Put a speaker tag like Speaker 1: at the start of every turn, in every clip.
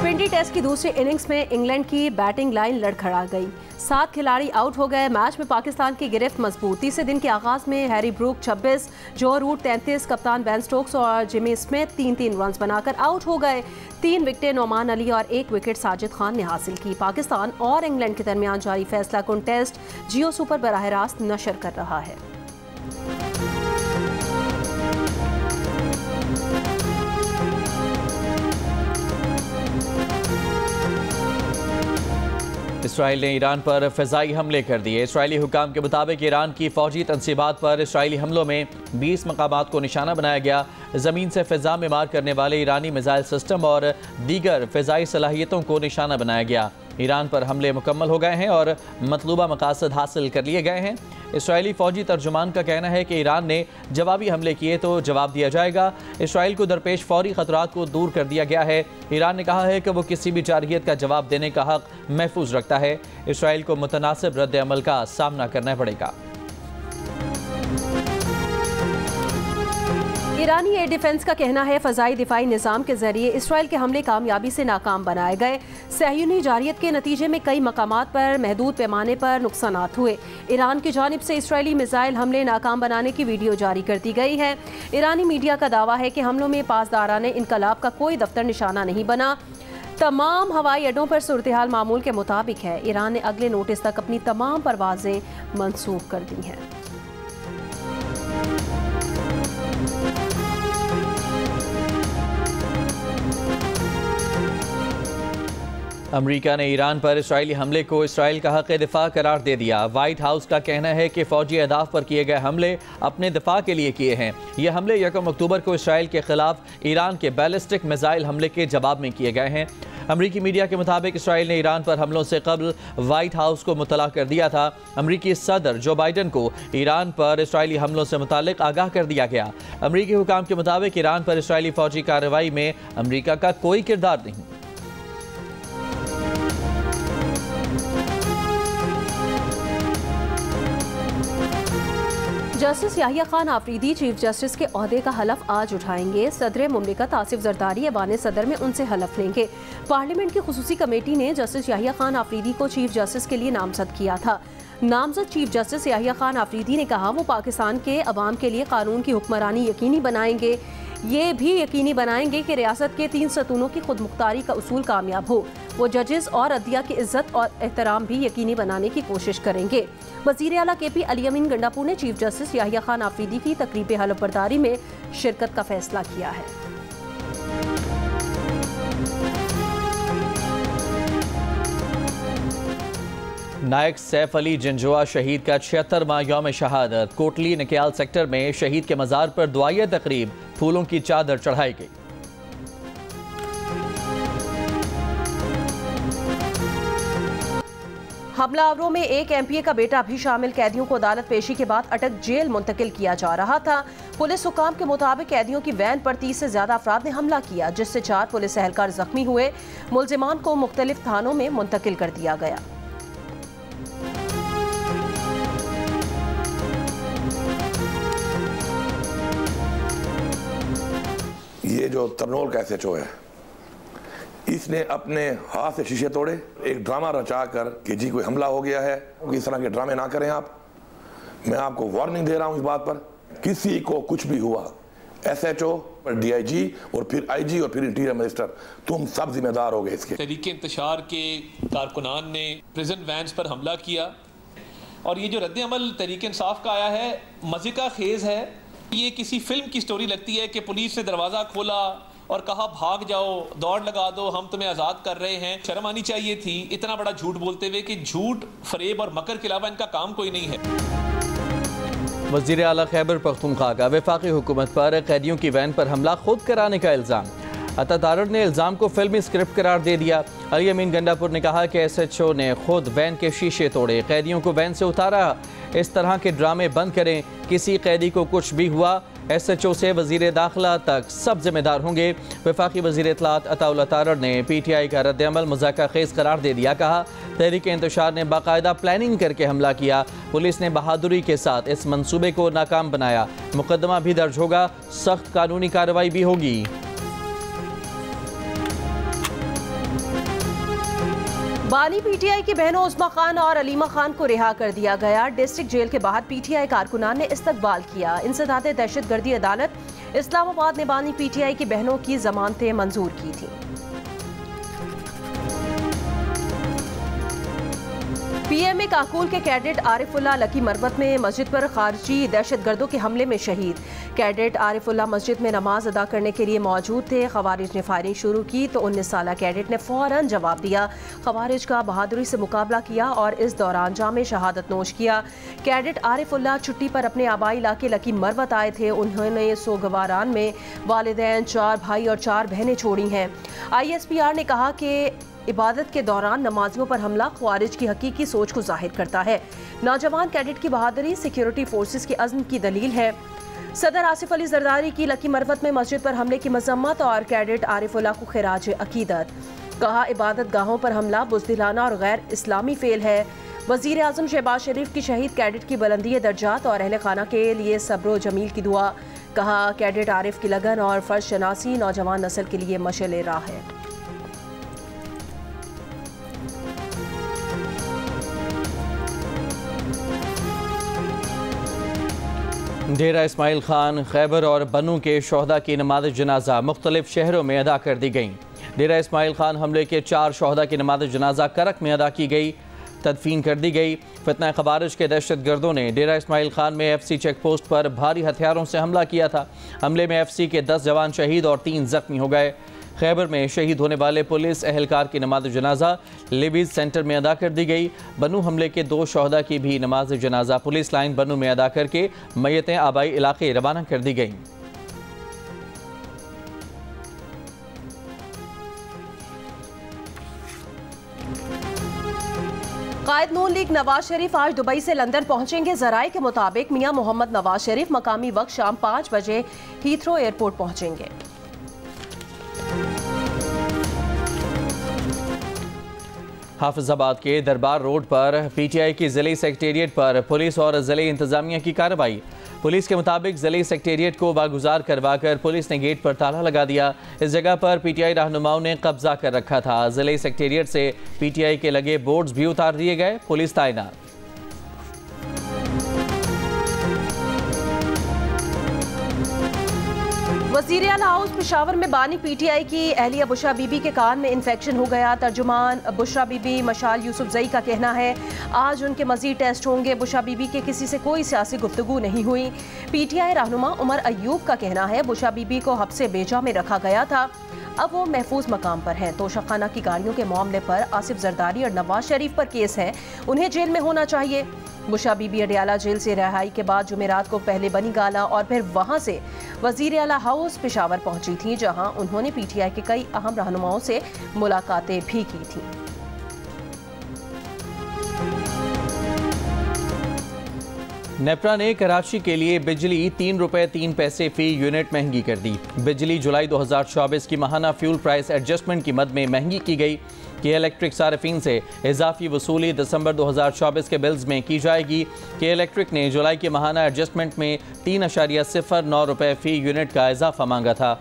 Speaker 1: 20 test की दूसरी innings में इंग्लैंड की बैटिंग लाइन लड़खड़ा गई। 7 खिलाड़ी आउट हो गए। मैच में पाकिस्तान की गिरफ्त मजबूत। तीसरे दिन के आगाज में हैरी ब्रूक 26, जो रूट 33, कप्तान बेन स्टोक्स और जिमी स्मिथ 3-3 रन बनाकर आउट हो गए। 3 विकेटें नोमान अली और 1 विकेट साजिद खान ने हासिल की। पाकिस्तान और इंग्लैंड के दरमियान जारी फैसला कुन टेस्ट जियो सुपर बराह रास्त नशर कर रहा है।
Speaker 2: इसराइल ने ईरान पर फ़िज़ाई हमले कर दिए। इसराइली हुकाम के मुताबिक ईरान की फ़ौजी तनसीबात पर इसराइली हमलों में 20 मकामात को निशाना बनाया गया। ज़मीन से फ़िज़ा में मार करने वाले ईरानी मिसाइल सिस्टम और दीगर फ़िज़ाई सलाहियतों को निशाना बनाया गया। ईरान पर हमले मुकम्मल हो गए हैं और मतलूबा मकासद हासिल कर लिए गए हैं। इसराइली फ़ौजी तर्जुमान का कहना है कि ईरान ने जवाबी हमले किए तो जवाब दिया जाएगा। इसराइल को दरपेश फौरी ख़तरात को दूर कर दिया गया है। ईरान ने कहा है कि वो किसी भी जारहियत का जवाब देने का हक़ महफूज रखता है। इसराइल को मुतनासिब रद्द अमल का सामना करना पड़ेगा।
Speaker 1: ईरानी एयर डिफेंस का कहना है फ़ज़ाई दिफाई निज़ाम के जरिए इसराइल के हमले कामयाबी से नाकाम बनाए गए। सहयूनी जारियत के नतीजे में कई मकामात पर महदूद पैमाने पर नुकसानात हुए। ईरान की जानिब से इसराइली मिसाइल हमले नाकाम बनाने की वीडियो जारी कर दी गई है। ईरानी मीडिया का दावा है कि हमलों में पासदाराने इनकलाब का कोई दफ्तर निशाना नहीं बना। तमाम हवाई अड्डों पर सूरत हाल मामूल के मुताबिक है। ईरान ने अगले नोटिस तक अपनी तमाम परवाजें मनसूख कर दी हैं।
Speaker 2: अमरीका ने ईरान पर इसराइली हमले को इसराइल का हक़ दिफा करार दे दिया। वाइट हाउस का कहना है कि फ़ौजी अहदाफ पर किए गए हमले अपने दिफा के लिए किए हैं। ये हमले 1 अक्टूबर को इसराइल के खिलाफ ईरान के बैलिस्टिक मिसाइल हमले के जवाब में किए गए हैं। अमरीकी मीडिया के मुताबिक इसराइल ने ईरान पर हमलों से कबल वाइट हाउस को मुतला कर दिया था। अमरीकी सदर जो बाइडन को ईरान पर इसराइली हमलों से मुतालिक आगाह कर दिया गया। अमरीकी हुकाम के मुताबिक ईरान पर इसराइली फ़ौजी कार्रवाई में अमरीका का कोई किरदार नहीं।
Speaker 1: Justice Yahya Khan Afridi chief justice के ओहदे का हलफ आज उठाएंगे। सदर मुमलिकत आसिफ जरदारी ऐवान सदर में उनसे हलफ लेंगे। पार्लियामेंट की खुसूसी कमेटी ने जस्टिस याहिया खान आफरीदी को चीफ जस्टिस के लिए नामजद किया था। नामजद चीफ जस्टिस याहिया खान आफरीदी ने कहा वो पाकिस्तान के अवाम के लिए कानून की हुक्मरानी यकीनी बनाएंगे। ये भी यकीनी बनाएंगे कि रियासत के 3 सतूनों की खुद मुख्तारी का उसूल कामयाब हो। वो जजेस और अदलिया की इज्जत और एहतराम भी यकीनी बनाने की कोशिश करेंगे। वज़ीर आला KP अली अमीन गंडापुर ने चीफ जस्टिस याहिया खान आफरीदी की तकरीब हलफ बर्दारी में शिरकत का फैसला किया है।
Speaker 2: नायक सैफ अली जंजुआ शहीद का 76वां यौम शहादत। कोटली नकियाल सेक्टर में शहीद के मज़ार पर दुआया तकरीब, फूलों की चादर चढ़ाई गई।
Speaker 1: हमलावरों में एक MPA का बेटा भी शामिल। कैदियों को अदालत पेशी के बाद अटक जेल मुंतकिल किया जा रहा था। पुलिस हुकाम के मुताबिक कैदियों की वैन पर 30 से ज्यादा अफराद ने हमला किया, जिससे 4 पुलिस एहलकार जख्मी हुए। मुलजिमान को मुख्तलिफ थानों में मुंतकिल कर दिया गया।
Speaker 3: ये जो तरनोल का SHO है, इसने अपने हाथ से शीशे तोड़े, एक ड्रामा रचा कर कि जी कोई हमला हो गया है। इस तरह के ड्रामे ना करें आप। मैं आपको वार्निंग दे रहा हूं इस बात पर। किसी को कुछ भी हुआ, SHO, DIG और फिर IG और फिर इंटीरियर मिनिस्टर, तुम सब जिम्मेदार हो गए इसके।
Speaker 4: तहरीक इंतशार के कारकुनान ने प्रिजन वैन्स पर हमला किया और ये जो रद्द अमल तहरीक इंसाफ का आया है, मज़े का खेज है। ये किसी फिल्म की स्टोरी लगती है कि पुलिस ने दरवाज़ा खोला और कहा भाग जाओ, दौड़ लगा दो, हम तुम्हें आज़ाद कर रहे हैं। शर्म आनी चाहिए थी इतना बड़ा झूठ बोलते हुए कि झूठ, फरेब और मकर के अलावा इनका काम कोई नहीं है।
Speaker 2: वज़ीर आला खैबर पख्तूनख्वा का वफाकी हुकूमत पर कैदियों की वैन पर हमला खुद कराने का इल्ज़ाम। अता तारड़ ने इल्ज़ाम को फिल्मी स्क्रिप्ट करार दे दिया। अली अमीन गंडापुर ने कहा कि SHO ने खुद वैन के शीशे तोड़े, कैदियों को वैन से उतारा। इस तरह के ड्रामे बंद करें। किसी कैदी को कुछ भी हुआ, SHO से वज़ीर दाखिला तक सब जिम्मेदार होंगे। वफाकी वज़ीर इत्तलात अताउल्लाह तारड़ ने PTI का रद्द अमल मज़ाक़ा खेज़ करार दे दिया। कहा तहरीक इंतशार ने बाकायदा प्लानिंग करके हमला किया। पुलिस ने बहादुरी के साथ इस मंसूबे को नाकाम बनाया। मुकदमा भी दर्ज होगा, सख्त कानूनी कार्रवाई भी होगी।
Speaker 1: बानी पीटीआई की बहनों उस्मा खान और अलीमा खान को रिहा कर दिया गया। डिस्ट्रिक्ट जेल के बाहर पीटीआई कारकुनान ने इस्तकबाल किया। इंसदाद दहशतगर्दी अदालत इस्लामाबाद ने बानी पीटीआई की बहनों की जमानतें मंजूर की थी। पीएमए काकूल के कैडेट आरिफुल्लाह लकी मरवत में मस्जिद पर खारजी दहशतगर्दों के हमले में शहीद। कैडेट आरिफुल्लाह मस्जिद में नमाज अदा करने के लिए मौजूद थे। खवारिज ने फायरिंग शुरू की तो 19 साला कैडेट ने फौरन जवाब दिया। खवारिज का बहादुरी से मुकाबला किया और इस दौरान जामे शहादत नोश किया। कैडेट आरिफुल्लाह छुट्टी पर अपने आबाई इलाके लकी मरवत आए थे। उन्होंने सोगवारान में वालिदैन, 4 भाई और 4 बहनें छोड़ी हैं। ISPR ने कहा कि इबादत के दौरान नमाजियों पर हमला ख्वारिज की हकीकी सोच को जाहिर करता है। नौजवान कैडेट की बहादुरी सिक्योरिटी फोर्सेस के अज़्म की दलील है। सदर आसिफ अली जरदारी की लकी मरवत में मस्जिद पर हमले की मजम्मत और कैडेट आरिफुल्लाह को खिराज अकीदत। कहा, इबादत गाहों पर हमला बुज़दिलाना और गैर इस्लामी फेल है। वज़ीर आज़म शहबाज शरीफ की शहीद कैडेट की बुलंदी दर्जात और अहले खाना के लिए सब्र जमील की दुआ। कहा, कैडेट आरिफ की लगन और फ़र्ज शनासी नौजवान नस्ल के लिए मशअल राह है।
Speaker 2: डेरा इस्माइल खान, खैबर और बनू के शोहदा की नमाज जनाजा मुख्तलिफ शहरों में अदा कर दी गई। डेरा इस्माइल खान हमले के 4 शोहदा की नमाज जनाजा करक में अदा की गई, तदफीन कर दी गई। फितना खवारिज के दहशत गर्दों ने डेरा इस्माइल खान में FC चेक पोस्ट पर भारी हथियारों से हमला किया था। हमले में FC के 10 जवान शहीद और 3 जख्मी हो गए। खैबर में शहीद होने वाले पुलिस एहलकार की नमाज जनाजा लिबीज सेंटर में अदा कर दी गई। बनू हमले के 2 शोहदा की भी नमाज जनाजा पुलिस लाइन बनू में अदा करके मैयतें आबाई इलाके रवाना कर दी गई।
Speaker 1: कायद नून लीग नवाज शरीफ आज दुबई से लंदन पहुंचेंगे। जराए के मुताबिक मियां मोहम्मद नवाज शरीफ मकामी वक्त शाम 5 बजे हीथ्रो एयरपोर्ट पहुंचेंगे।
Speaker 2: हाफिजाबाद के दरबार रोड पर PTI की ज़िले सेक्रेटेरिएट पर पुलिस और ज़िले इंतजामिया की कार्रवाई। पुलिस के मुताबिक ज़िले सेक्रेटेरिएट को वागुजार करवाकर पुलिस ने गेट पर ताला लगा दिया। इस जगह पर PTI रहनुमाओं ने कब्जा कर रखा था। ज़िले सेक्रेटेरिएट से PTI के लगे बोर्ड्स भी उतार दिए गए। पुलिस तैनात।
Speaker 1: वज़ीर आला हाउस पेशावर में बानी PTI की अहलिया बुशरा बीबी के कान में इन्फेक्शन हो गया। तर्जुमान बुशरा बीबी मशाल यूसुफजई का कहना है आज उनके मजीद टेस्ट होंगे। बुशरा बीबी के किसी से कोई सियासी गुफ्तगू नहीं हुई। PTI रहनुमा उमर अयूब का कहना है बुशरा बीबी को हब्से बेजा में रखा गया था, अब वो महफूज मकाम पर हैं। तोशाखाना की गाड़ियों के मामले पर आसिफ जरदारी और नवाज शरीफ पर केस है, उन्हें जेल में होना चाहिए। बुशरा बीबी अडियाला जेल से रिहाई के बाद जुमेरात को पहले बनी गाला और फिर वहां से वजीर आला हाउस पेशावर पहुंची थी, जहां उन्होंने PTI के कई अहम रहनुमाओं से मुलाकातें भी की थी।
Speaker 2: नेपरा ने कराची के लिए बिजली 3 रुपये 3 पैसे फी यूनिट महंगी कर दी। बिजली जुलाई 2024 की माहाना फ्यूल प्राइस एडजस्टमेंट की मद में महंगी की गई कि इलेक्ट्रिक सार्फिन से इजाफी वसूली दिसंबर 2024 के बिल्स में की जाएगी। कि इलेक्ट्रिक ने जुलाई के माहाना एडजस्टमेंट में 3.09 रुपये फी यूनिट का इजाफा मांगा था।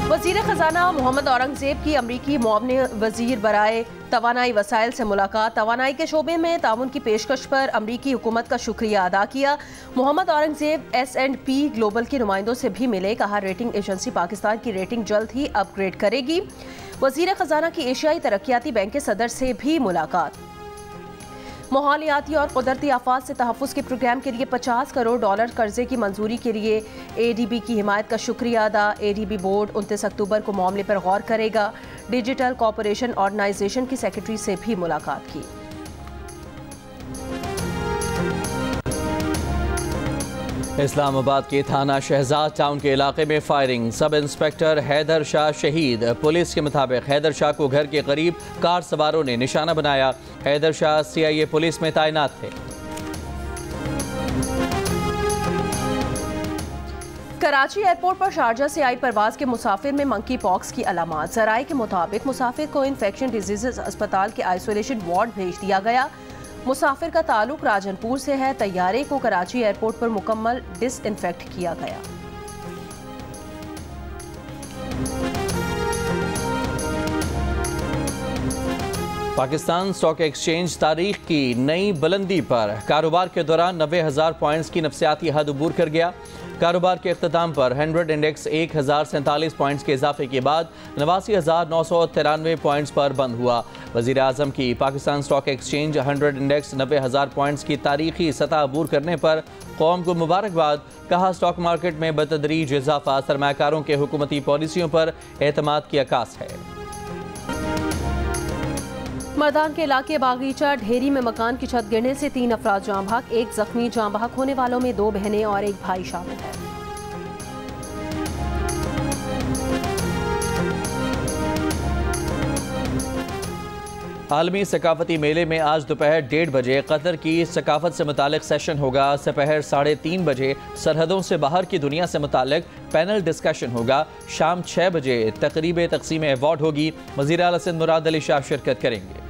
Speaker 1: वज़ीर ख़जाना मोहम्मद औरंगज़ेब की अमरीकी मुआवने वज़ीर बराए तवानाई वसाइल से मुलाकात। तवानाई के शोबे में ताउन की पेशकश पर अमरीकी हुकूमत का शुक्रिया अदा किया। मोहम्मद औरंगज़ेब S&P ग्लोबल के नुमाइंदों से भी मिले। कहा, रेटिंग एजेंसी पाकिस्तान की रेटिंग जल्द ही अपग्रेड करेगी। वज़ीर ख़जाना की एशियाई तरक्याती बैंक के सदर से भी मुलाकात। माहौलियाती और कुदरती आफात से तहफ़्फ़ुज़ के प्रोग्राम के लिए $50 करोड़ कर्जे की मंजूरी के लिए ADB की हिमायत का शुक्रिया अदा। ADB बोर्ड 29 अक्टूबर को मामले पर गौर करेगा। डिजिटल कॉर्पोरेशन ऑर्गेनाइजेशन की सेक्रेटरी से भी मुलाकात की।
Speaker 2: इस्लामाबाद के थाना शहजाद टाउन के इलाके में firing. Sub inspector Haider Shah शहीद। पुलिस के मुताबिक हैदर शाह को घर के करीब कार सवारों ने निशाना बनाया। हैदर शाह CIA पुलिस में तैनात थे।
Speaker 1: कराची एयरपोर्ट पर शारजा से आई परवाज के मुसाफिर में मंकी पॉक्स की अलामात। जराए के मुताबिक मुसाफिर को इन्फेक्शन डिजीजेज अस्पताल के आइसोलेशन वार्ड भेज दिया गया। मुसाफिर का ताल्लुक राजनपुर से है। तैयारे को कराची एयरपोर्ट पर मुकम्मल डिसइंफेक्ट किया गया।
Speaker 2: पाकिस्तान स्टॉक एक्सचेंज तारीख की नई बुलंदी पर। कारोबार के दौरान 90,000 पॉइंट्स की नफसियाती हद अबूर कर गया। कारोबार के अख्ताम पर 100 इंडेक्स 1047 पॉइंट्स के इजाफे के बाद 89,993 पॉइंट्स पर बंद हुआ। वज़ीर आज़म की Pakistan stock exchange 100 index 90,000 points की तारीखी सतह अबूर करने पर कौम को मुबारकबाद। कहा, स्टॉक मार्केट में बतदरीज इजाफा सरमाकारों के हुकूमती पॉलिसियों पर एतमाद की अक्कास है।
Speaker 1: मर्दान के इलाके बागीचा ढेरी में मकान की छत गिरने से 3 अफराद जाँ बहक, 1 जख्मी। जाँ बहक होने वालों में 2 बहनें और 1 भाई शामिल है।
Speaker 2: आलमी सकाफती मेले में आज दोपहर 1:30 बजे कतर की सकाफत से मुतालिक सेशन होगा। दोपहर 3:30 बजे सरहदों से बाहर की दुनिया से मुतालिक पैनल डिस्कशन होगा। शाम 6 बजे तकरीब तकसीम अवार्ड होगी। वज़ीर आला सिंध मुराद अली शाह शिरकत करेंगे।